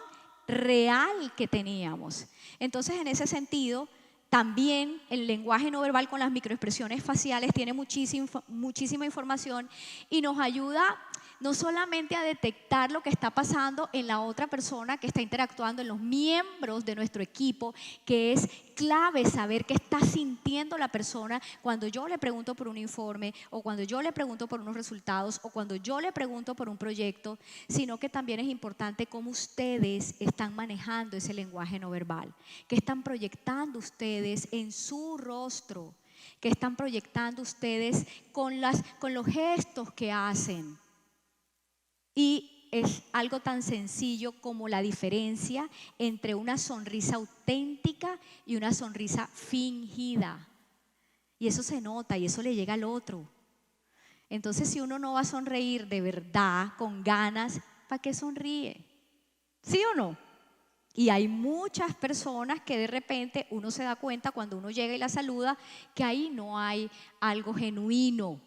real que teníamos. Entonces, en ese sentido, también el lenguaje no verbal con las microexpresiones faciales tiene muchísima información, y nos ayuda no solamente a detectar lo que está pasando en la otra persona que está interactuando, en los miembros de nuestro equipo, que es clave saber qué está sintiendo la persona cuando yo le pregunto por un informe, o cuando yo le pregunto por unos resultados, o cuando yo le pregunto por un proyecto, sino que también es importante cómo ustedes están manejando ese lenguaje no verbal, qué están proyectando ustedes en su rostro, qué están proyectando ustedes con los gestos que hacen. Y es algo tan sencillo como la diferencia entre una sonrisa auténtica y una sonrisa fingida. Y eso se nota y eso le llega al otro. Entonces, si uno no va a sonreír de verdad, con ganas, ¿para qué sonríe? ¿Sí o no? Y hay muchas personas que de repente uno se da cuenta cuando uno llega y la saluda que ahí no hay algo genuino.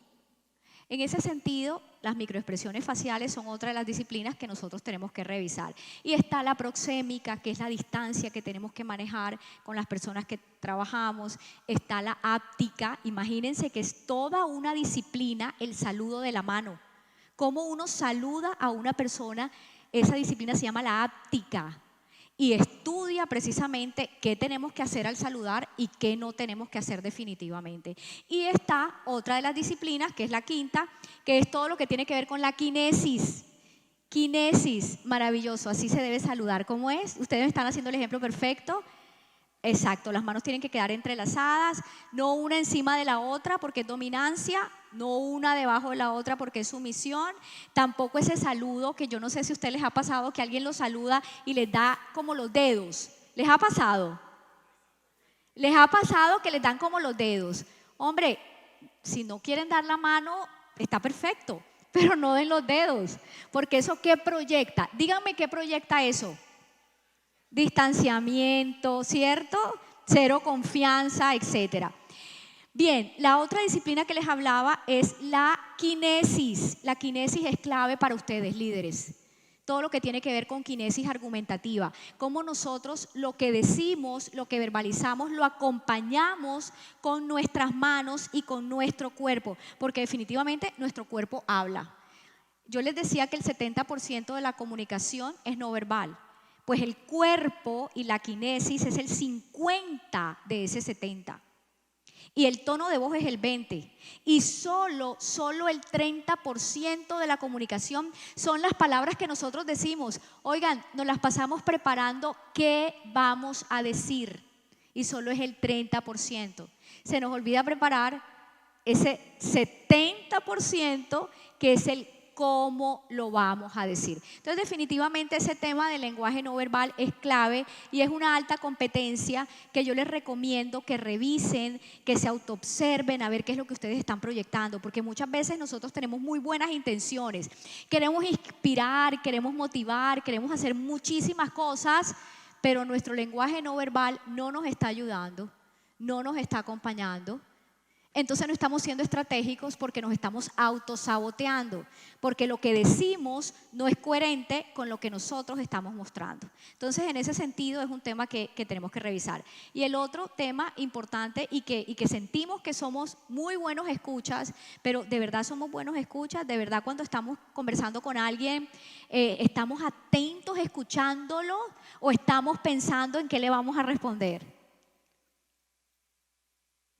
En ese sentido, las microexpresiones faciales son otra de las disciplinas que nosotros tenemos que revisar. Y está la proxémica, que es la distancia que tenemos que manejar con las personas que trabajamos. Está la áptica, imagínense que es toda una disciplina el saludo de la mano. Cómo uno saluda a una persona, esa disciplina se llama la áptica. Y estudia precisamente qué tenemos que hacer al saludar y qué no tenemos que hacer definitivamente. Y está otra de las disciplinas, que es la quinta, que es todo lo que tiene que ver con la kinesis. Kinesis, maravilloso, así se debe saludar. ¿Cómo es? Ustedes me están haciendo el ejemplo perfecto. Exacto, las manos tienen que quedar entrelazadas, no una encima de la otra porque es dominancia, no una debajo de la otra porque es sumisión, tampoco ese saludo que yo no sé si a ustedes les ha pasado que alguien los saluda y les da como los dedos. ¿Les ha pasado? ¿Les ha pasado que les dan como los dedos? Hombre, si no quieren dar la mano, está perfecto, pero no den los dedos, porque eso ¿qué proyecta? Díganme qué proyecta eso. Distanciamiento, ¿cierto? Cero confianza, etcétera. Bien, la otra disciplina que les hablaba es la kinesis. La kinesis es clave para ustedes, líderes. Todo lo que tiene que ver con kinesis argumentativa. Cómo nosotros lo que decimos, lo que verbalizamos, lo acompañamos con nuestras manos y con nuestro cuerpo. Porque definitivamente nuestro cuerpo habla. Yo les decía que el 70% de la comunicación es no verbal. Pues el cuerpo y la kinesis es el 50 de ese 70. Y el tono de voz es el 20. Y solo el 30% de la comunicación son las palabras que nosotros decimos. Oigan, nos las pasamos preparando qué vamos a decir. Y solo es el 30%. Se nos olvida preparar ese 70% que es el cómo lo vamos a decir. Entonces, definitivamente ese tema del lenguaje no verbal es clave y es una alta competencia que yo les recomiendo que revisen, que se autoobserven a ver qué es lo que ustedes están proyectando, porque muchas veces nosotros tenemos muy buenas intenciones, queremos inspirar, queremos motivar, queremos hacer muchísimas cosas, pero nuestro lenguaje no verbal no nos está ayudando, no nos está acompañando. Entonces no estamos siendo estratégicos porque nos estamos autosaboteando, porque lo que decimos no es coherente con lo que nosotros estamos mostrando. Entonces, en ese sentido es un tema que tenemos que revisar. Y el otro tema importante y que sentimos que somos muy buenos escuchas, pero de verdad somos buenos escuchas, de verdad cuando estamos conversando con alguien, estamos atentos escuchándolo o estamos pensando en qué le vamos a responder.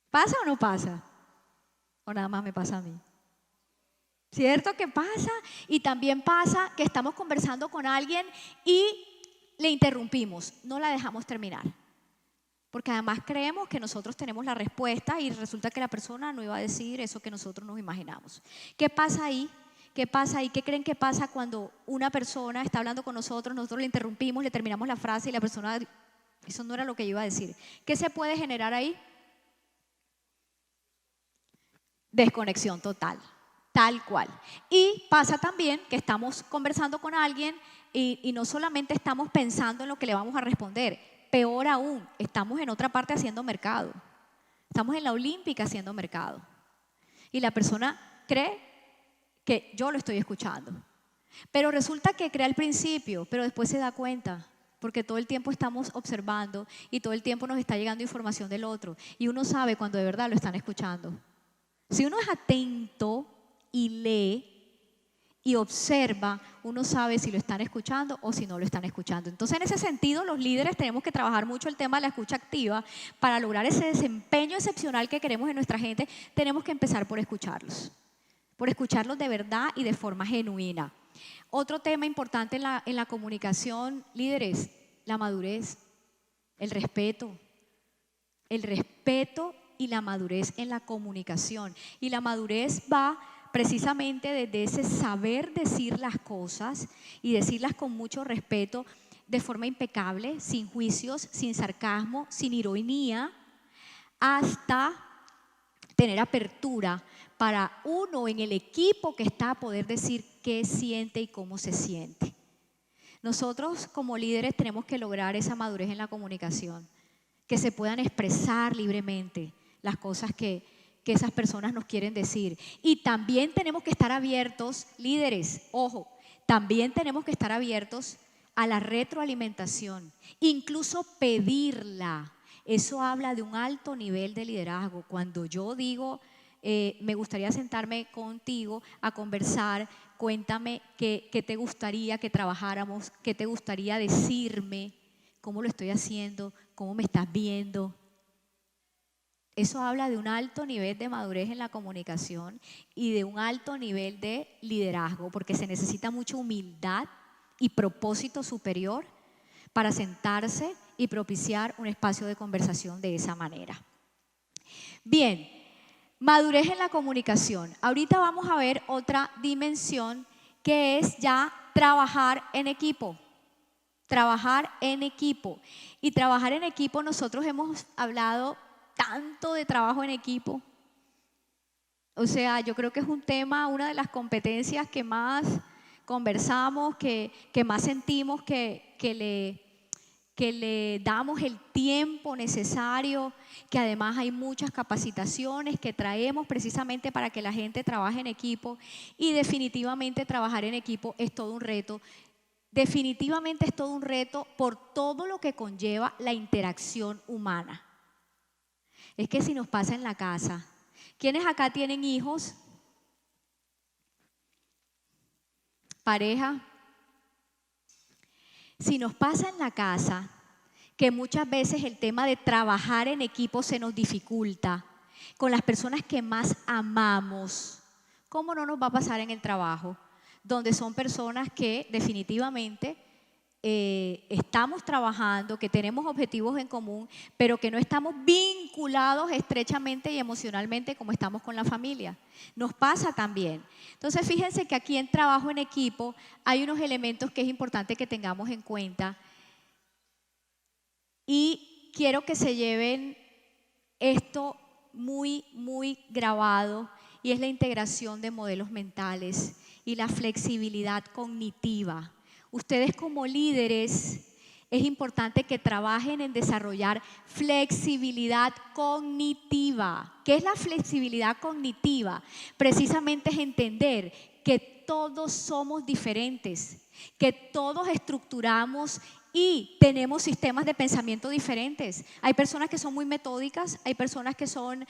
¿Pasa o no pasa? ¿O nada más me pasa a mí? ¿Cierto que pasa? Y también pasa que estamos conversando con alguien y le interrumpimos, no la dejamos terminar. Porque además creemos que nosotros tenemos la respuesta y resulta que la persona no iba a decir eso que nosotros nos imaginamos. ¿Qué pasa ahí? ¿Qué pasa ahí? ¿Qué creen que pasa cuando una persona está hablando con nosotros le interrumpimos, le terminamos la frase y la persona, eso no era lo que yo iba a decir? ¿Qué se puede generar ahí? Desconexión total, tal cual. Y pasa también que estamos conversando con alguien y no solamente estamos pensando en lo que le vamos a responder, peor aún, estamos en otra parte haciendo mercado. Estamos en la olímpica haciendo mercado. Y la persona cree que yo lo estoy escuchando. Pero resulta que cree al principio, pero después se da cuenta. Porque todo el tiempo estamos observando y todo el tiempo nos está llegando información del otro. Y uno sabe cuando de verdad lo están escuchando. Si uno es atento y lee y observa, uno sabe si lo están escuchando o si no lo están escuchando. Entonces, en ese sentido, los líderes tenemos que trabajar mucho el tema de la escucha activa para lograr ese desempeño excepcional que queremos en nuestra gente. Tenemos que empezar por escucharlos de verdad y de forma genuina. Otro tema importante en la comunicación, líderes, la madurez, el respeto y la madurez en la comunicación. Y la madurez va precisamente desde ese saber decir las cosas y decirlas con mucho respeto, de forma impecable, sin juicios, sin sarcasmo, sin ironía, hasta tener apertura para uno en el equipo que está a poder decir qué siente y cómo se siente. Nosotros como líderes tenemos que lograr esa madurez en la comunicación, que se puedan expresar libremente las cosas que esas personas nos quieren decir. Y también tenemos que estar abiertos, líderes, ojo, también tenemos que estar abiertos a la retroalimentación, incluso pedirla. Eso habla de un alto nivel de liderazgo. Cuando yo digo, me gustaría sentarme contigo a conversar, cuéntame qué te gustaría que trabajáramos, qué te gustaría decirme, cómo lo estoy haciendo, cómo me estás viendo. Eso habla de un alto nivel de madurez en la comunicación y de un alto nivel de liderazgo, porque se necesita mucha humildad y propósito superior para sentarse y propiciar un espacio de conversación de esa manera. Bien, madurez en la comunicación. Ahorita vamos a ver otra dimensión que es ya trabajar en equipo. Trabajar en equipo. Y trabajar en equipo, nosotros hemos hablado tanto de trabajo en equipo. O sea, yo creo que es un tema, una de las competencias que más conversamos, que más sentimos que le damos el tiempo necesario, que además hay muchas capacitaciones que traemos precisamente para que la gente trabaje en equipo, y definitivamente trabajar en equipo es todo un reto. Definitivamente es todo un reto por todo lo que conlleva la interacción humana. Es que si nos pasa en la casa, ¿quiénes acá tienen hijos? Pareja. Si nos pasa en la casa que muchas veces el tema de trabajar en equipo se nos dificulta con las personas que más amamos, ¿cómo no nos va a pasar en el trabajo? Donde son personas que definitivamente estamos trabajando, que tenemos objetivos en común, pero que no estamos vinculados estrechamente y emocionalmente como estamos con la familia. Nos pasa también. Entonces, fíjense que aquí en trabajo en equipo hay unos elementos que es importante que tengamos en cuenta, y quiero que se lleven esto muy, muy grabado, y es la integración de modelos mentales y la flexibilidad cognitiva. Ustedes como líderes es importante que trabajen en desarrollar flexibilidad cognitiva. ¿Qué es la flexibilidad cognitiva? Precisamente es entender que todos somos diferentes, que todos estructuramos y tenemos sistemas de pensamiento diferentes. Hay personas que son muy metódicas, hay personas que son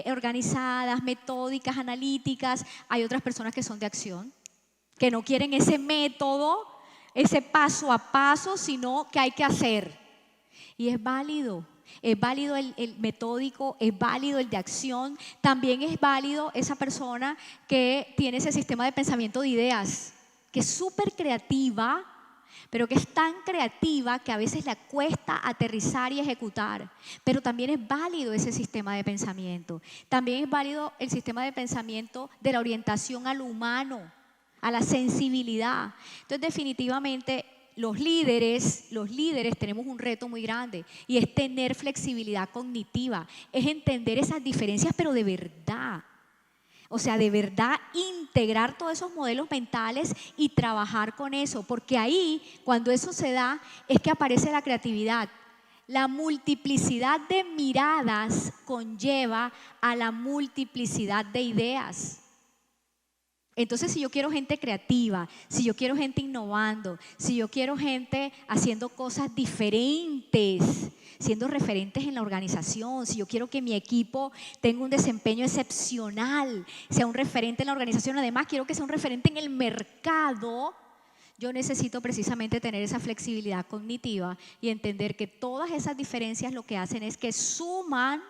organizadas, metódicas, analíticas. Hay otras personas que son de acción, que no quieren ese método, ese paso a paso, sino que hay que hacer. Y es válido el metódico, es válido el de acción. También es válido esa persona que tiene ese sistema de pensamiento de ideas, que es súper creativa, pero que es tan creativa que a veces le cuesta aterrizar y ejecutar. Pero también es válido ese sistema de pensamiento. También es válido el sistema de pensamiento de la orientación a lo humano, a la sensibilidad. Entonces, definitivamente, los líderes tenemos un reto muy grande, y es tener flexibilidad cognitiva, es entender esas diferencias, pero de verdad. O sea, de verdad integrar todos esos modelos mentales y trabajar con eso, porque ahí, cuando eso se da, es que aparece la creatividad. La multiplicidad de miradas conlleva a la multiplicidad de ideas. Entonces, si yo quiero gente creativa, si yo quiero gente innovando, si yo quiero gente haciendo cosas diferentes, siendo referentes en la organización, si yo quiero que mi equipo tenga un desempeño excepcional, sea un referente en la organización, además quiero que sea un referente en el mercado, yo necesito precisamente tener esa flexibilidad cognitiva y entender que todas esas diferencias lo que hacen es que suman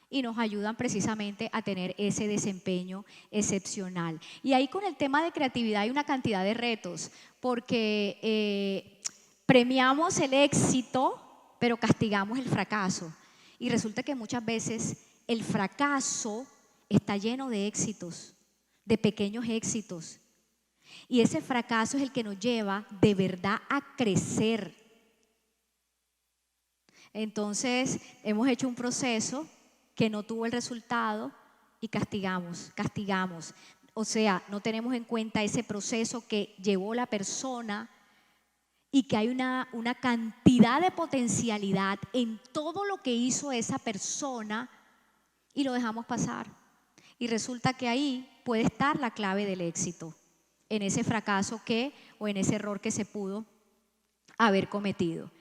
y nos ayudan precisamente a tener ese desempeño excepcional. Y ahí, con el tema de creatividad, hay una cantidad de retos, porque premiamos el éxito, pero castigamos el fracaso. Y resulta que muchas veces el fracaso está lleno de éxitos. de pequeños éxitos. Y ese fracaso es el que nos lleva de verdad a crecer. Entonces, hemos hecho un proceso que no tuvo el resultado y castigamos. O sea, no tenemos en cuenta ese proceso que llevó la persona y que hay una cantidad de potencialidad en todo lo que hizo esa persona y lo dejamos pasar. Y resulta que ahí puede estar la clave del éxito, en ese fracaso o en ese error que se pudo haber cometido.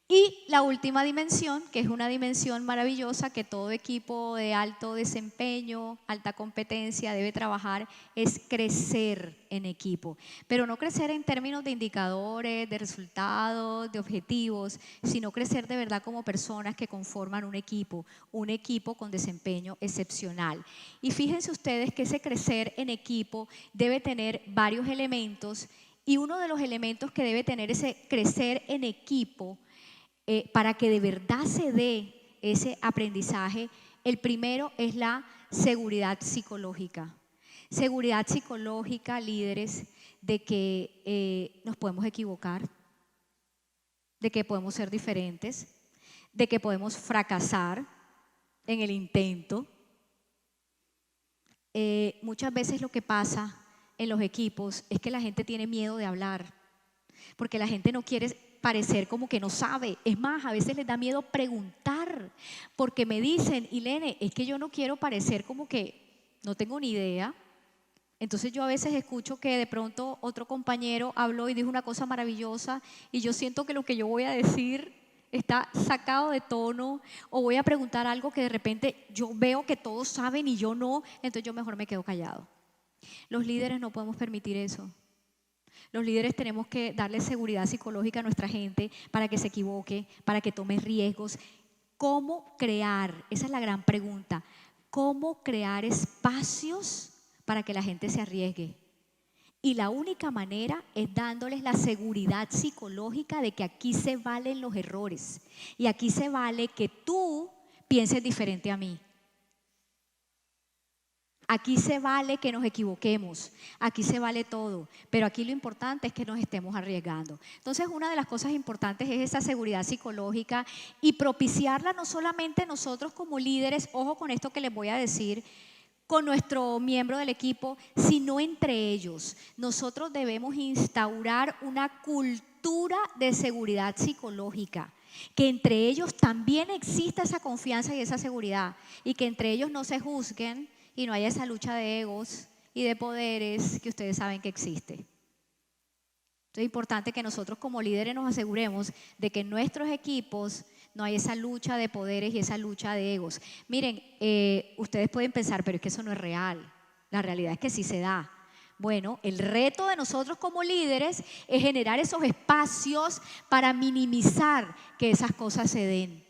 Y la última dimensión, que es una dimensión maravillosa que todo equipo de alto desempeño, alta competencia debe trabajar, es crecer en equipo. Pero no crecer en términos de indicadores, de resultados, de objetivos, sino crecer de verdad como personas que conforman un equipo con desempeño excepcional. Y fíjense ustedes que ese crecer en equipo debe tener varios elementos, y uno de los elementos que debe tener ese crecer en equipo para que de verdad se dé ese aprendizaje, el primero es la seguridad psicológica. Seguridad psicológica, líderes, de que nos podemos equivocar, de que podemos ser diferentes, de que podemos fracasar en el intento. Muchas veces lo que pasa en los equipos es que la gente tiene miedo de hablar, porque la gente no quiere parecer como que no sabe. Es más, a veces les da miedo preguntar, porque me dicen, Ilene, es que yo no quiero parecer como que no tengo ni idea. Entonces yo a veces escucho que de pronto otro compañero habló y dijo una cosa maravillosa y yo siento que lo que yo voy a decir está sacado de tono, o voy a preguntar algo que de repente yo veo que todos saben y yo no, entonces yo mejor me quedo callado. Los líderes no podemos permitir eso. Los líderes tenemos que darle seguridad psicológica a nuestra gente para que se equivoque, para que tome riesgos. ¿Cómo crear? Esa es la gran pregunta. ¿Cómo crear espacios para que la gente se arriesgue? Y la única manera es dándoles la seguridad psicológica de que aquí se valen los errores y aquí se vale que tú pienses diferente a mí. Aquí se vale que nos equivoquemos, aquí se vale todo, pero aquí lo importante es que nos estemos arriesgando. Entonces, una de las cosas importantes es esa seguridad psicológica y propiciarla no solamente nosotros como líderes, ojo con esto que les voy a decir, con nuestro miembro del equipo, sino entre ellos. Nosotros debemos instaurar una cultura de seguridad psicológica, que entre ellos también exista esa confianza y esa seguridad, y que entre ellos no se juzguen y no haya esa lucha de egos y de poderes que ustedes saben que existe. Entonces es importante que nosotros como líderes nos aseguremos de que en nuestros equipos no hay esa lucha de poderes y esa lucha de egos. Miren, ustedes pueden pensar, pero es que eso no es real. La realidad es que sí se da. Bueno, el reto de nosotros como líderes es generar esos espacios para minimizar que esas cosas se den.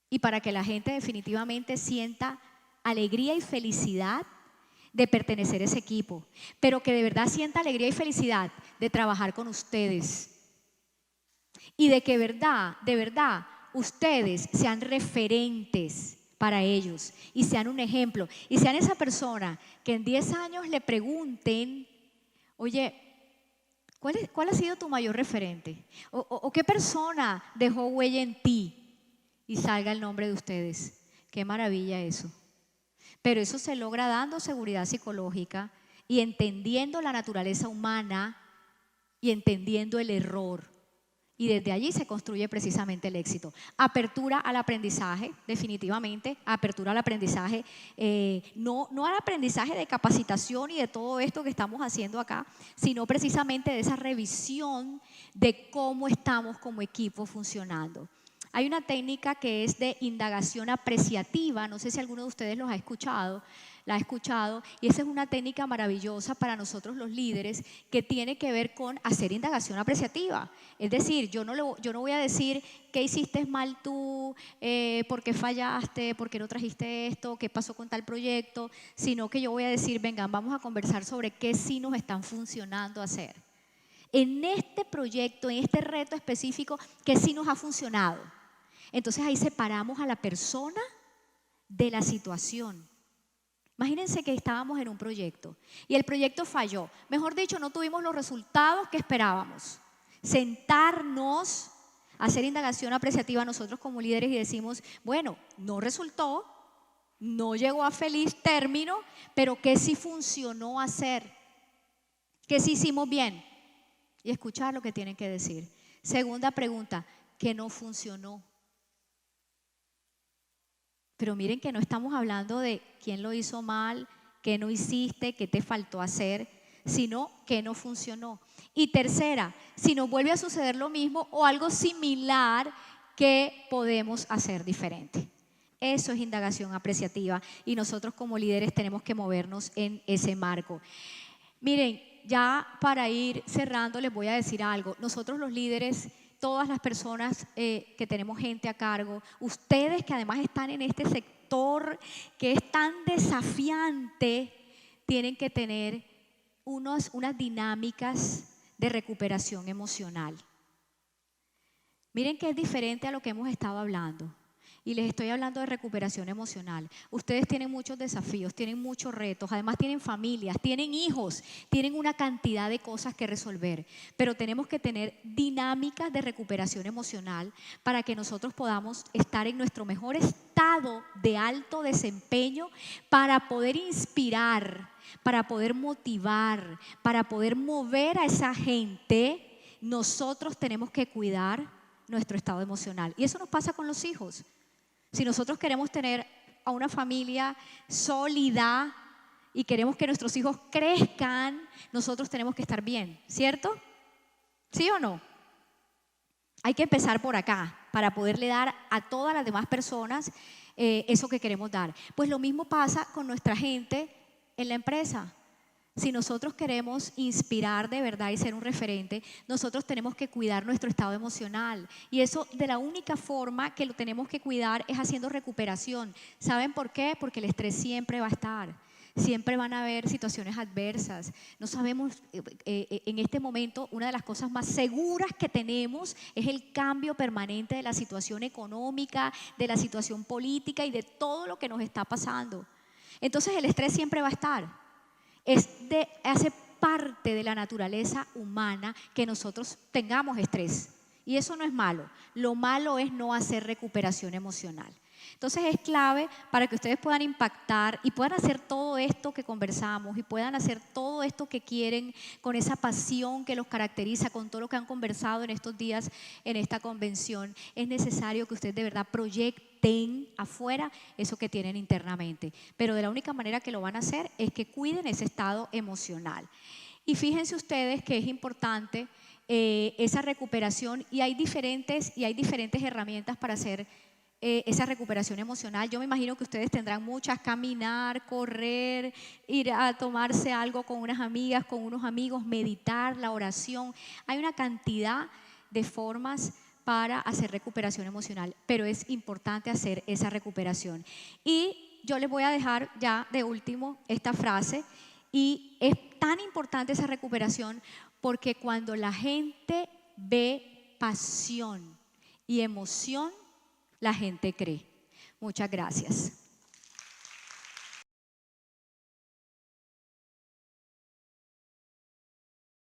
Y para que la gente definitivamente sienta alegría y felicidad de pertenecer a ese equipo, pero que de verdad sienta alegría y felicidad de trabajar con ustedes. Y de que de verdad, ustedes sean referentes para ellos y sean un ejemplo. Y sean esa persona que en 10 años le pregunten, oye, ¿cuál ha sido tu mayor referente? ¿O qué persona dejó huella en ti? Y salga el nombre de ustedes. Qué maravilla eso. Pero eso se logra dando seguridad psicológica y entendiendo la naturaleza humana y entendiendo el error. Y desde allí se construye precisamente el éxito. Apertura al aprendizaje, definitivamente. Apertura al aprendizaje, no al aprendizaje de capacitación y de todo esto que estamos haciendo acá, sino precisamente de esa revisión de cómo estamos como equipo funcionando. Hay una técnica que es de indagación apreciativa, no sé si alguno de ustedes la ha escuchado, y esa es una técnica maravillosa para nosotros los líderes que tiene que ver con hacer indagación apreciativa. Es decir, yo no voy a decir qué hiciste mal tú, por qué fallaste, por qué no trajiste esto, qué pasó con tal proyecto, sino que yo voy a decir, vengan, vamos a conversar sobre qué sí nos están funcionando hacer. En este proyecto, en este reto específico, qué sí nos ha funcionado. Entonces ahí separamos a la persona de la situación Imagínense que estábamos en un proyecto y el proyecto falló. Mejor dicho, no tuvimos los resultados que esperábamos. Sentarnos, hacer indagación apreciativa nosotros como líderes y decimos, bueno, no resultó, no llegó a feliz término, pero ¿qué sí funcionó hacer? ¿Qué sí hicimos bien? Y escuchar lo que tienen que decir. Segunda pregunta, ¿qué no funcionó? Pero miren que no estamos hablando de quién lo hizo mal, qué no hiciste, qué te faltó hacer, sino qué no funcionó. Y tercera, si nos vuelve a suceder lo mismo o algo similar, ¿qué podemos hacer diferente? Eso es indagación apreciativa y nosotros como líderes tenemos que movernos en ese marco. Miren, ya para ir cerrando les voy a decir algo. Nosotros los líderes, todas las personas que tenemos gente a cargo, ustedes que además están en este sector que es tan desafiante, tienen que tener unas dinámicas de recuperación emocional. Miren que es diferente a lo que hemos estado hablando. Y les estoy hablando de recuperación emocional. Ustedes tienen muchos desafíos, tienen muchos retos, además tienen familias, tienen hijos, tienen una cantidad de cosas que resolver. Pero tenemos que tener dinámicas de recuperación emocional para que nosotros podamos estar en nuestro mejor estado de alto desempeño para poder inspirar, para poder motivar, para poder mover a esa gente. Nosotros tenemos que cuidar nuestro estado emocional. Y eso nos pasa con los hijos. Si nosotros queremos tener a una familia sólida y queremos que nuestros hijos crezcan, nosotros tenemos que estar bien, ¿cierto? ¿Sí o no? Hay que empezar por acá para poderle dar a todas las demás personas eso que queremos dar. Pues lo mismo pasa con nuestra gente en la empresa. Si nosotros queremos inspirar de verdad y ser un referente, nosotros tenemos que cuidar nuestro estado emocional. Y eso de la única forma que lo tenemos que cuidar es haciendo recuperación. ¿Saben por qué? Porque el estrés siempre va a estar. Siempre van a haber situaciones adversas. No sabemos, en este momento, una de las cosas más seguras que tenemos es el cambio permanente de la situación económica, de la situación política y de todo lo que nos está pasando. Entonces el estrés siempre va a estar. Hace parte de la naturaleza humana que nosotros tengamos estrés. Y eso no es malo. Lo malo es no hacer recuperación emocional. Entonces es clave para que ustedes puedan impactar y puedan hacer todo esto que conversamos y puedan hacer todo esto que quieren con esa pasión que los caracteriza, con todo lo que han conversado en estos días en esta convención. Es necesario que ustedes de verdad proyecten afuera eso que tienen internamente. Pero de la única manera que lo van a hacer es que cuiden ese estado emocional. Y fíjense ustedes que es importante esa recuperación y hay diferentes herramientas para hacer esa recuperación emocional. Yo me imagino que ustedes tendrán muchas: caminar, correr, ir a tomarse algo con unas amigas, con unos amigos, meditar, la oración. Hay una cantidad de formas para hacer recuperación emocional, pero es importante hacer esa recuperación. Y yo les voy a dejar ya de último esta frase, y es tan importante esa recuperación porque cuando la gente ve pasión y emoción, la gente cree. Muchas gracias.